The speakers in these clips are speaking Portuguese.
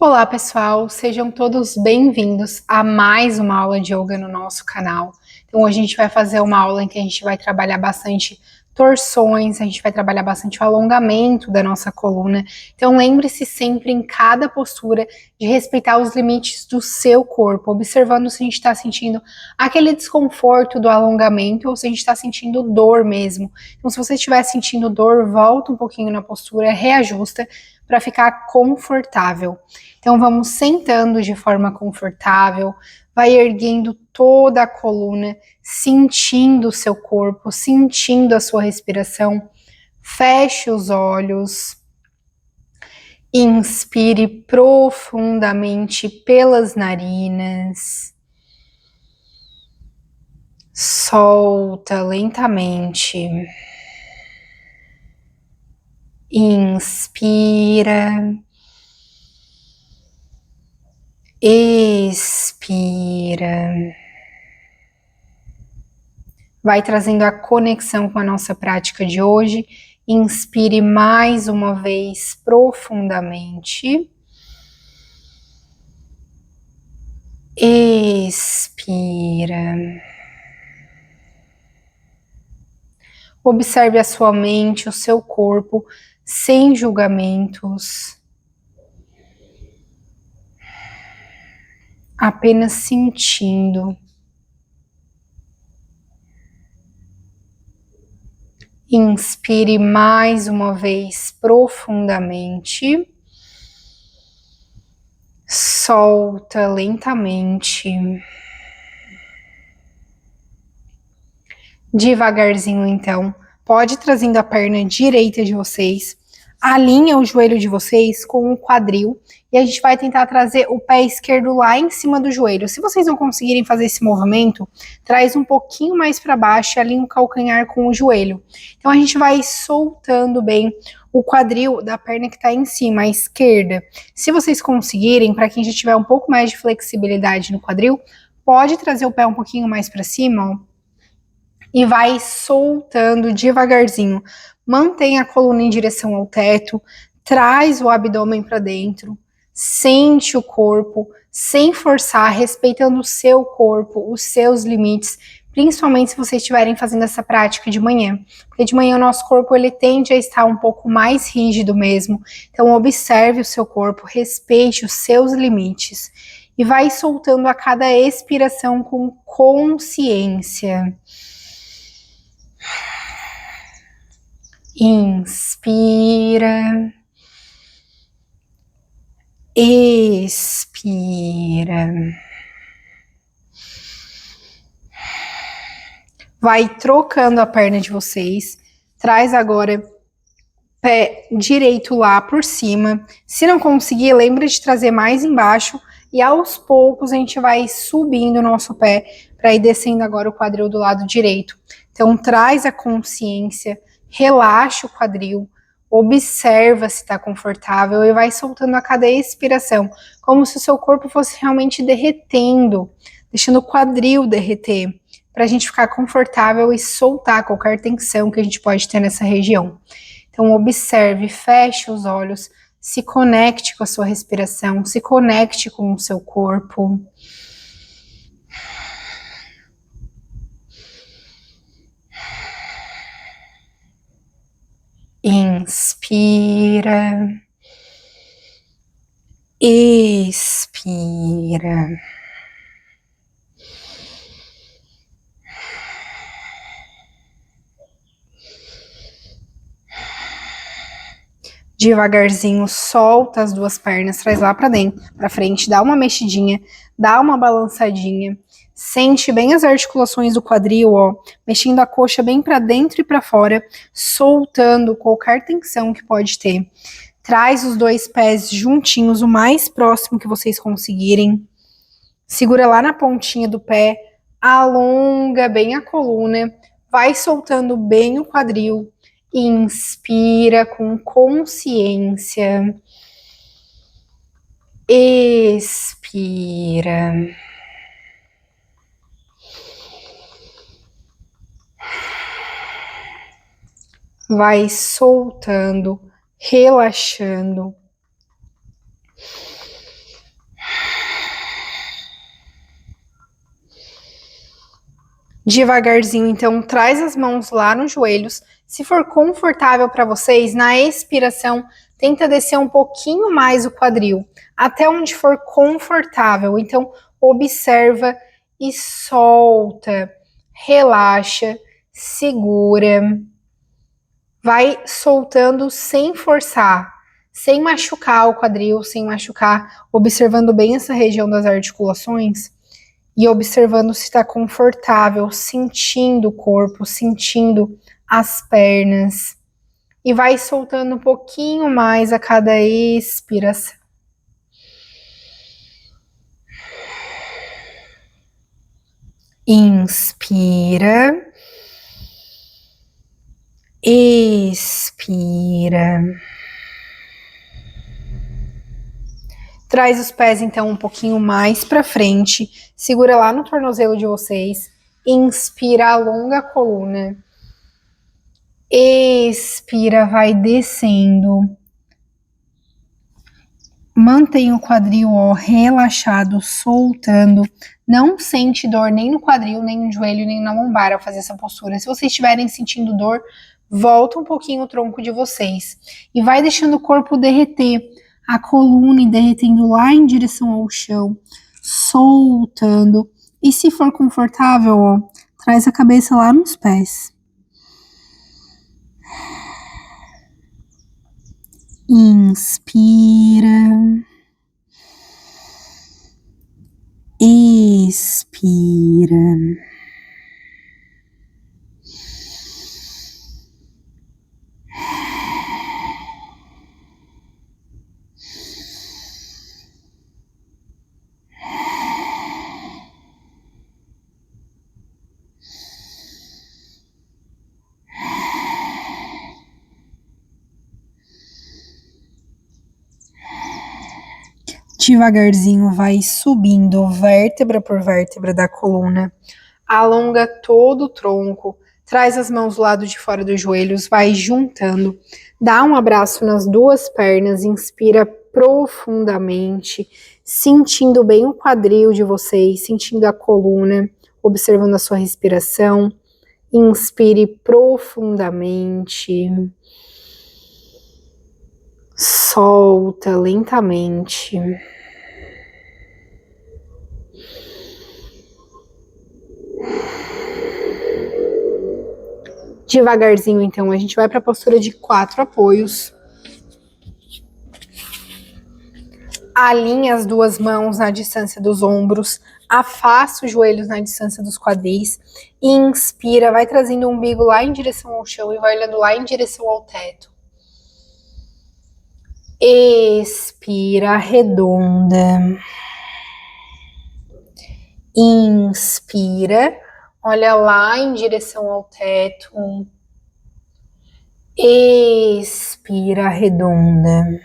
Olá, pessoal, sejam todos bem-vindos a mais uma aula de yoga no nosso canal. Então, hoje a gente vai fazer uma aula em que a gente vai trabalhar bastante torções, a gente vai trabalhar bastante o alongamento da nossa coluna. Então, lembre-se sempre em cada postura de respeitar os limites do seu corpo, observando se a gente está sentindo aquele desconforto do alongamento ou se a gente está sentindo dor mesmo. Então, se você estiver sentindo dor, volta um pouquinho na postura, reajusta para ficar confortável. Então, vamos sentando de forma confortável, vai erguendo toda a coluna, sentindo o seu corpo, sentindo a sua respiração. Feche os olhos, inspire profundamente pelas narinas, solta lentamente. Inspira. Expira. Vai trazendo a conexão com a nossa prática de hoje. Inspire mais uma vez profundamente. Expira. Observe a sua mente, o seu corpo, sem julgamentos. Apenas sentindo. Inspire mais uma vez profundamente. Solta lentamente. Devagarzinho, então, pode ir trazendo a perna direita de vocês, alinha o joelho de vocês com o quadril e a gente vai tentar trazer o pé esquerdo lá em cima do joelho. Se vocês não conseguirem fazer esse movimento, traz um pouquinho mais para baixo e alinha o calcanhar com o joelho. Então a gente vai soltando bem o quadril da perna que está em cima, a esquerda. Se vocês conseguirem, para quem já tiver um pouco mais de flexibilidade no quadril, pode trazer o pé um pouquinho mais para cima, ó, e vai soltando devagarzinho. Mantém a coluna em direção ao teto, traz o abdômen para dentro, sente o corpo, sem forçar, respeitando o seu corpo, os seus limites, principalmente se vocês estiverem fazendo essa prática de manhã, porque de manhã o nosso corpo ele tende a estar um pouco mais rígido mesmo. Então observe o seu corpo, respeite os seus limites e vai soltando a cada expiração com consciência. Inspira, expira. Vai trocando a perna de vocês. Traz agora pé direito lá por cima. Se não conseguir, lembra de trazer mais embaixo. E aos poucos a gente vai subindo o nosso pé para ir descendo agora o quadril do lado direito. Então traz a consciência, relaxa o quadril, observa se está confortável e vai soltando a cada expiração, como se o seu corpo fosse realmente derretendo, deixando o quadril derreter, para a gente ficar confortável e soltar qualquer tensão que a gente pode ter nessa região. Então observe, feche os olhos, se conecte com a sua respiração, se conecte com o seu corpo. Inspira. Expira. Devagarzinho, solta as duas pernas, traz lá para dentro, para frente, dá uma mexidinha, dá uma balançadinha. Sente bem as articulações do quadril, ó, mexendo a coxa bem para dentro e para fora, soltando qualquer tensão que pode ter. Traz os dois pés juntinhos, o mais próximo que vocês conseguirem. Segura lá na pontinha do pé, alonga bem a coluna, vai soltando bem o quadril. Inspira com consciência. Expira. Vai soltando, relaxando. Devagarzinho, então, traz as mãos lá nos joelhos. Se for confortável para vocês, na expiração, tenta descer um pouquinho mais o quadril, até onde for confortável. Então, observa e solta, relaxa, segura. Vai soltando sem forçar, sem machucar o quadril, sem machucar, observando bem essa região das articulações e observando se está confortável, sentindo o corpo, sentindo as pernas. E vai soltando um pouquinho mais a cada expiração. Inspira. Expira. Traz os pés, então, um pouquinho mais para frente. Segura lá no tornozelo de vocês. Inspira, alonga a coluna. Expira, vai descendo. Mantém o quadril relaxado, soltando. Não sente dor nem no quadril, nem no joelho, nem na lombar ao fazer essa postura. Se vocês estiverem sentindo dor, volta um pouquinho o tronco de vocês. E vai deixando o corpo derreter. A coluna e derretendo lá em direção ao chão, soltando. E se for confortável, ó, traz a cabeça lá nos pés. Inspira. Expira. Devagarzinho vai subindo vértebra por vértebra da coluna. Alonga todo o tronco. Traz as mãos do lado de fora dos joelhos, vai juntando. Dá um abraço nas duas pernas, inspira profundamente, sentindo bem o quadril de vocês, sentindo a coluna, observando a sua respiração. Inspire profundamente. Solta lentamente. Devagarzinho, então, a gente vai para a postura de 4 apoios. Alinha as duas mãos na distância dos ombros. Afasta os joelhos na distância dos quadris. Inspira, vai trazendo o umbigo lá em direção ao chão e vai olhando lá em direção ao teto. Expira, arredonda. Inspira, olha lá em direção ao teto. Expira, arredonda.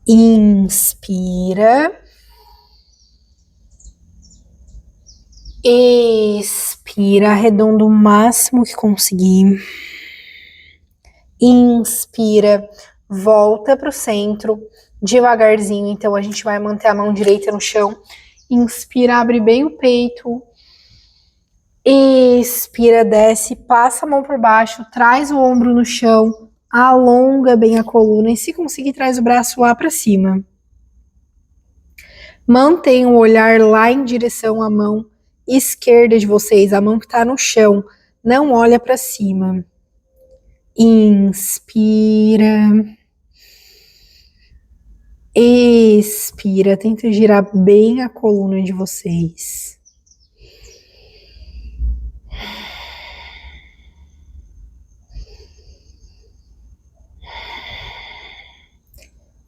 Inspira. Expira, arredonda o máximo que conseguir. Inspira, volta para o centro, devagarzinho. Então a gente vai manter a mão direita no chão. Inspira, abre bem o peito. Expira, desce, passa a mão por baixo, traz o ombro no chão, alonga bem a coluna e, se conseguir, traz o braço lá para cima. Mantenha o olhar lá em direção à mão esquerda de vocês, a mão que está no chão. Não olha para cima. Inspira. Expira, tenta girar bem a coluna de vocês.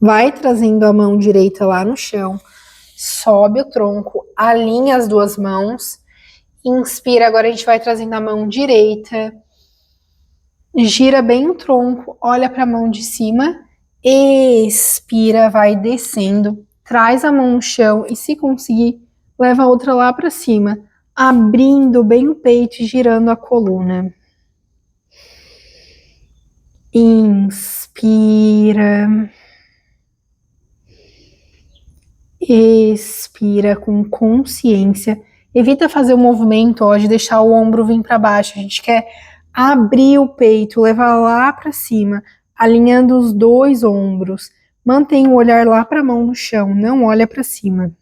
Vai trazendo a mão direita lá no chão, sobe o tronco, alinha as duas mãos. Inspira, agora a gente vai trazendo a mão direita, gira bem o tronco, olha para a mão de cima, expira, vai descendo, traz a mão no chão e, se conseguir, leva a outra lá para cima, abrindo bem o peito e girando a coluna. Inspira. Expira com consciência Evita fazer o movimento, ó, de deixar o ombro vir para baixo. A gente quer abrir o peito, levar lá para cima, alinhando os dois ombros. Mantém o olhar lá para a mão no chão, não olha para cima.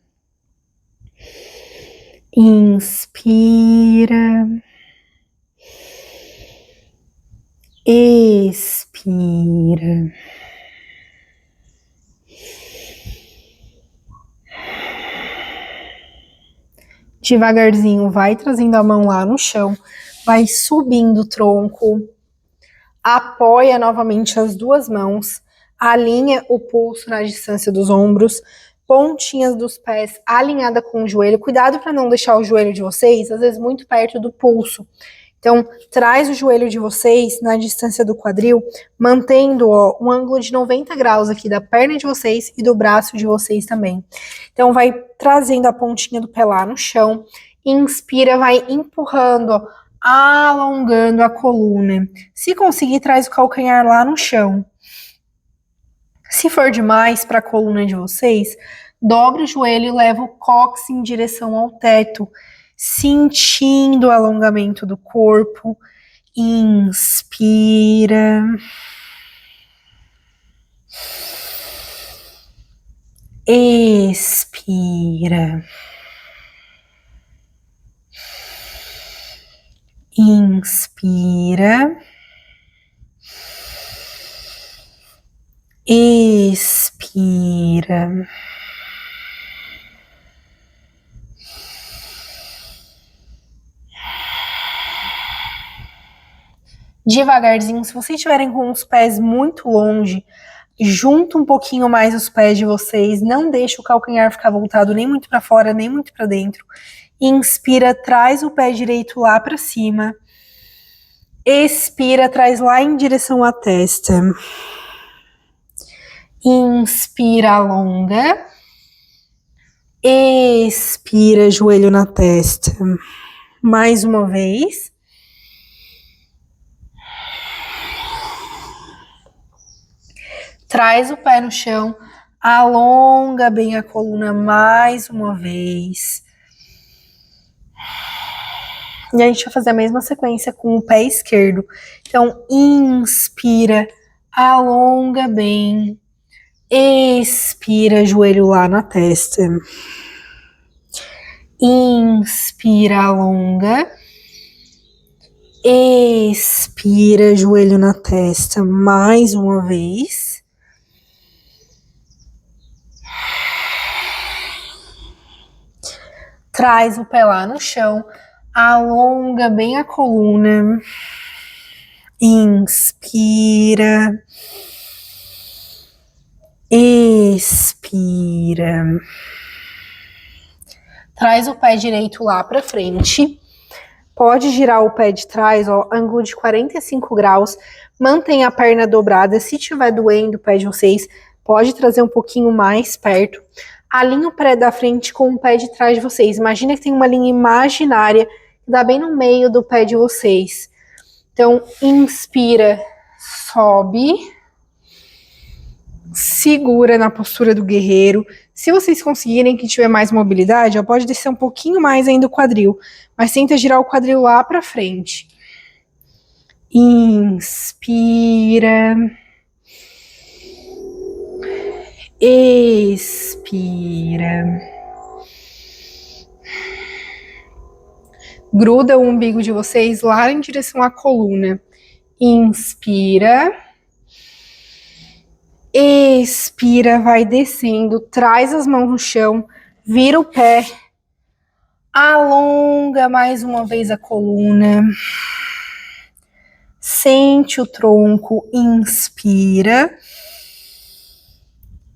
Inspira. Expira. Devagarzinho, vai trazendo a mão lá no chão, vai subindo o tronco, apoia novamente as duas mãos, alinha o pulso na distância dos ombros, pontinhas dos pés alinhada com o joelho. Cuidado para não deixar o joelho de vocês, às vezes, muito perto do pulso. Então, traz o joelho de vocês na distância do quadril, mantendo, ó, um ângulo de 90 graus aqui da perna de vocês e do braço de vocês também. Então, vai trazendo a pontinha do pé lá no chão, inspira, vai empurrando, ó, alongando a coluna. Se conseguir, traz o calcanhar lá no chão. Se for demais para a coluna de vocês, dobra o joelho e leva o cóccix em direção ao teto, sentindo o alongamento do corpo. Inspira. Expira. Inspira. Expira. Devagarzinho, se vocês estiverem com os pés muito longe, junta um pouquinho mais os pés de vocês, não deixa o calcanhar ficar voltado nem muito para fora, nem muito para dentro. Inspira, traz o pé direito lá para cima. Expira, traz lá em direção à testa. Inspira, alonga. Expira, joelho na testa. Mais uma vez. Traz o pé no chão, alonga bem a coluna mais uma vez. E a gente vai fazer a mesma sequência com o pé esquerdo. Então, inspira, alonga bem. Expira, joelho lá na testa. Inspira, alonga. Expira, joelho na testa mais uma vez. Traz o pé lá no chão, alonga bem a coluna, inspira, expira. Traz o pé direito lá para frente, pode girar o pé de trás, ó, ângulo de 45 graus, mantém a perna dobrada, se tiver doendo o pé de vocês, pode trazer um pouquinho mais perto. Alinha o pé da frente com o pé de trás de vocês. Imagina que tem uma linha imaginária que dá bem no meio do pé de vocês. Então, inspira, sobe. Segura na postura do guerreiro. Se vocês conseguirem, que tiver mais mobilidade, ó, pode descer um pouquinho mais ainda o quadril. Mas tenta girar o quadril lá pra frente. Inspira. Expira. Gruda o umbigo de vocês lá em direção à coluna. Inspira. Expira, vai descendo, traz as mãos no chão, vira o pé. Alonga mais uma vez a coluna. Sente o tronco, inspira.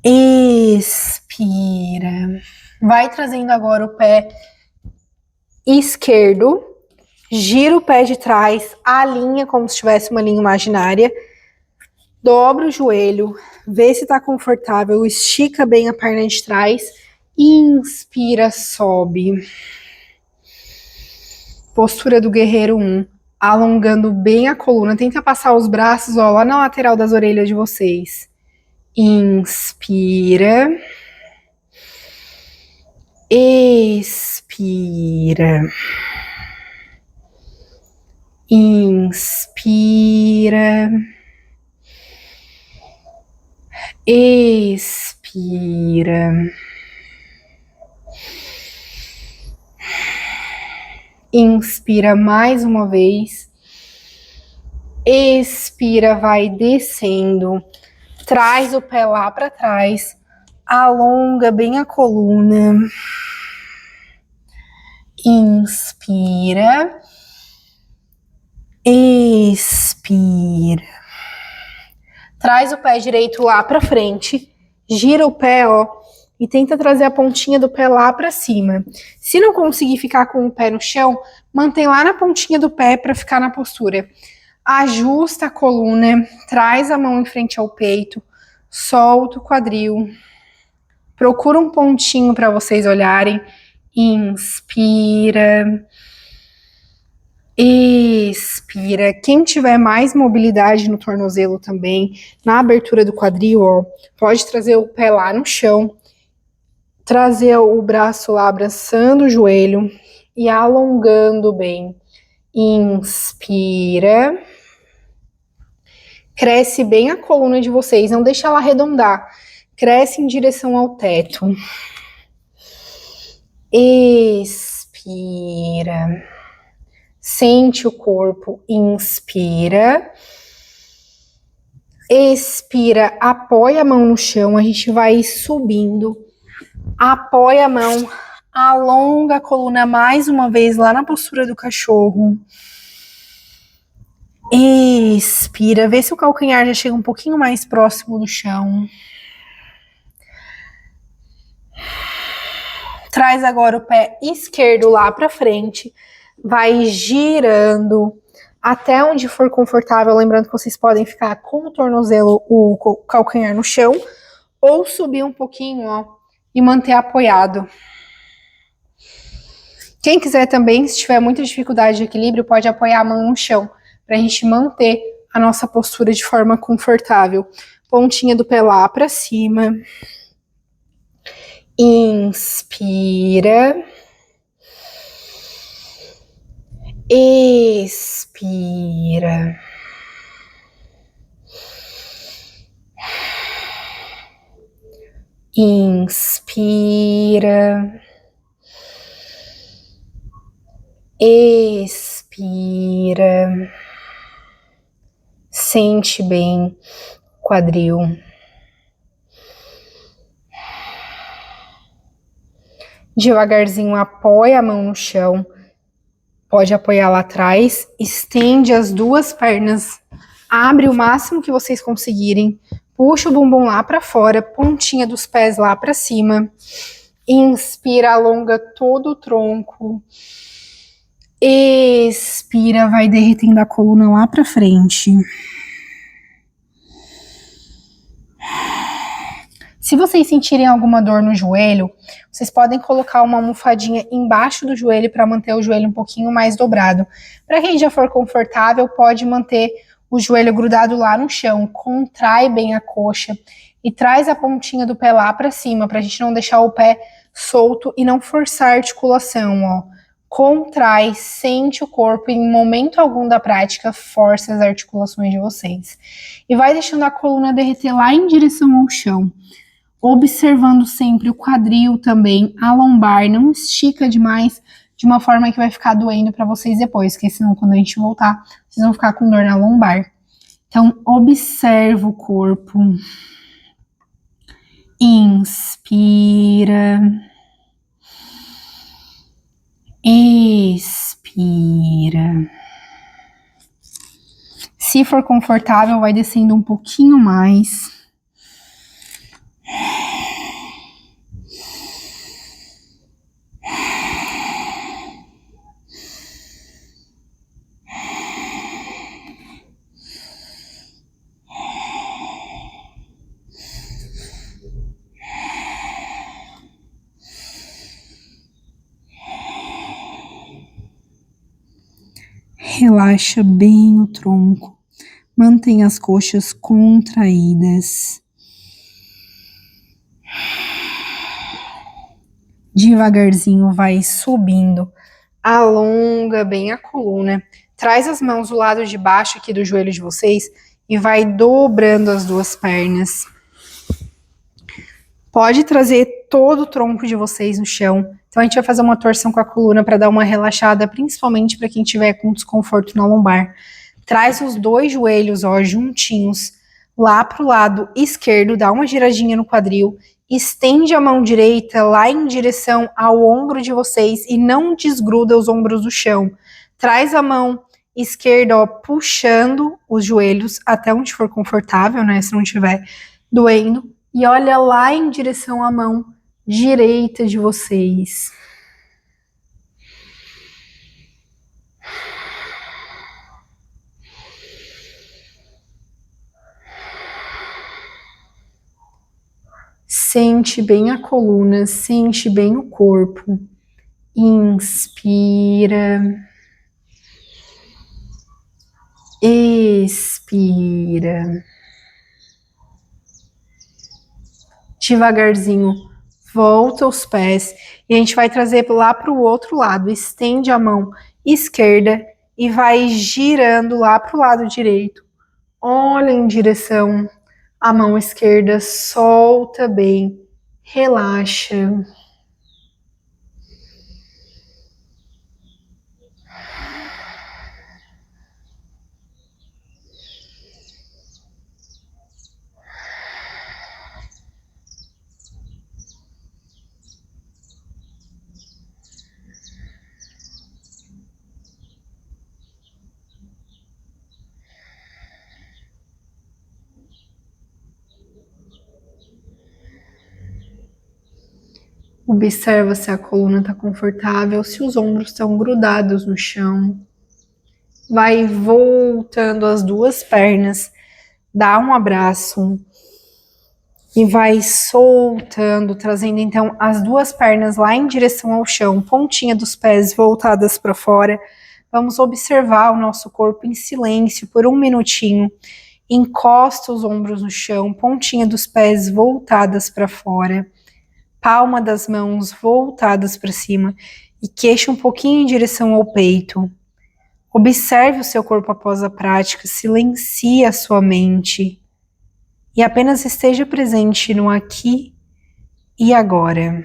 Expira. Vai trazendo agora o pé esquerdo, gira o pé de trás, alinha como se tivesse uma linha imaginária, dobra o joelho, vê se tá confortável, estica bem a perna de trás, inspira, sobe. Postura do guerreiro 1, alongando bem a coluna, tenta passar os braços, ó, lá na lateral das orelhas de vocês. Inspira. Expira. Inspira. Expira. Inspira mais uma vez. Expira, vai descendo. Traz o pé lá para trás. Alonga bem a coluna. Inspira. Expira. Traz o pé direito lá para frente. Gira o pé, ó. E tenta trazer a pontinha do pé lá para cima. Se não conseguir ficar com o pé no chão, mantém lá na pontinha do pé para ficar na postura. Ajusta a coluna, traz a mão em frente ao peito, solta o quadril. Procura um pontinho para vocês olharem. Inspira. Expira. Quem tiver mais mobilidade no tornozelo também, na abertura do quadril, ó, pode trazer o pé lá no chão. Trazer o braço lá abraçando o joelho e alongando bem. Inspira. Cresce bem a coluna de vocês, não deixa ela arredondar. Cresce em direção ao teto. Expira. Sente o corpo. Inspira. Expira. Apoia a mão no chão. A gente vai subindo. Apoia a mão, alonga a coluna mais uma vez lá na postura do cachorro. Expira, vê se o calcanhar já chega um pouquinho mais próximo do chão. Traz agora o pé esquerdo lá para frente, vai girando até onde for confortável, lembrando que vocês podem ficar com o tornozelo, o calcanhar no chão, ou subir um pouquinho, ó, e manter apoiado. Quem quiser também, se tiver muita dificuldade de equilíbrio, pode apoiar a mão no chão, para a gente manter a nossa postura de forma confortável. Pontinha do pé lá para cima. Inspira. Expira. Inspira. Expira. Sente bem o quadril. Devagarzinho apoia a mão no chão. Pode apoiar lá atrás. Estende as duas pernas. Abre o máximo que vocês conseguirem. Puxa o bumbum lá para fora. Pontinha dos pés lá para cima. Inspira, alonga todo o tronco. Expira, vai derretendo a coluna lá para frente. Se vocês sentirem alguma dor no joelho, vocês podem colocar uma almofadinha embaixo do joelho para manter o joelho um pouquinho mais dobrado. Para quem já for confortável, pode manter o joelho grudado lá no chão. Contrai bem a coxa e traz a pontinha do pé lá para cima, para a gente não deixar o pé solto e não forçar a articulação, ó. Contrai, sente o corpo e em momento algum da prática, força as articulações de vocês. E vai deixando a coluna derreter lá em direção ao chão. Observando sempre o quadril também, a lombar, não estica demais, de uma forma que vai ficar doendo para vocês depois, porque senão quando a gente voltar, vocês vão ficar com dor na lombar. Então, observa o corpo. Inspira. Expira. Se for confortável, vai descendo um pouquinho mais. Relaxa bem o tronco. Mantenha as coxas contraídas. Devagarzinho vai subindo, alonga bem a coluna, traz as mãos do lado de baixo aqui do joelho de vocês e vai dobrando as duas pernas. Pode trazer todo o tronco de vocês no chão. Então a gente vai fazer uma torção com a coluna para dar uma relaxada, principalmente para quem tiver com desconforto na lombar. Traz os dois joelhos, ó, juntinhos, lá pro lado esquerdo, dá uma giradinha no quadril, estende a mão direita lá em direção ao ombro de vocês e não desgruda os ombros do chão. Traz a mão esquerda, ó, puxando os joelhos até onde for confortável, né, se não estiver doendo, e olha lá em direção à mão direita de vocês. Sente bem a coluna, sente bem o corpo. Inspira. Expira. Devagarzinho, volta os pés e a gente vai trazer lá para o outro lado. Estende a mão esquerda e vai girando lá para o lado direito. Olha em direção à mão esquerda, solta bem, relaxa. Observa se a coluna está confortável, se os ombros estão grudados no chão. Vai voltando as duas pernas, dá um abraço e vai soltando, trazendo então as duas pernas lá em direção ao chão, pontinha dos pés voltadas para fora. Vamos observar o nosso corpo em silêncio por um minutinho. Encosta os ombros no chão, pontinha dos pés voltadas para fora. Palma das mãos voltadas para cima e queixo um pouquinho em direção ao peito. Observe o seu corpo após a prática, silencie a sua mente e apenas esteja presente no aqui e agora.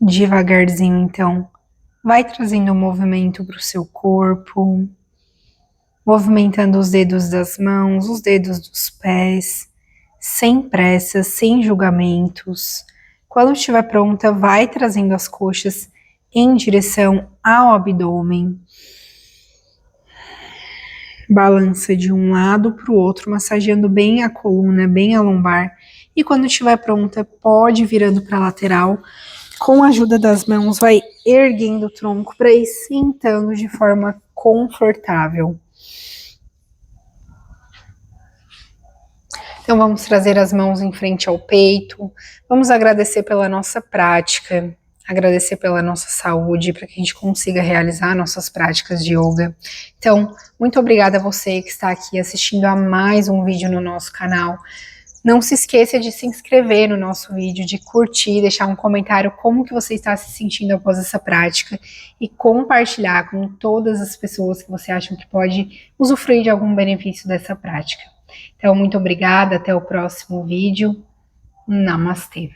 Devagarzinho, então, vai trazendo o movimento para o seu corpo, movimentando os dedos das mãos, os dedos dos pés, sem pressa, sem julgamentos. Quando estiver pronta, vai trazendo as coxas em direção ao abdômen. Balança de um lado para o outro, massageando bem a coluna, bem a lombar. E quando estiver pronta, pode ir virando para a lateral. Com a ajuda das mãos, vai erguendo o tronco para ir sentando de forma confortável. Então vamos trazer as mãos em frente ao peito. Vamos agradecer pela nossa prática. agradecer pela nossa saúde, para que a gente consiga realizar nossas práticas de yoga. Então, muito obrigada a você que está aqui assistindo a mais um vídeo no nosso canal. Não se esqueça de se inscrever no nosso vídeo, de curtir, deixar um comentário como que você está se sentindo após essa prática e compartilhar com todas as pessoas que você acha que pode usufruir de algum benefício dessa prática. Então, muito obrigada, até o próximo vídeo. Namastê!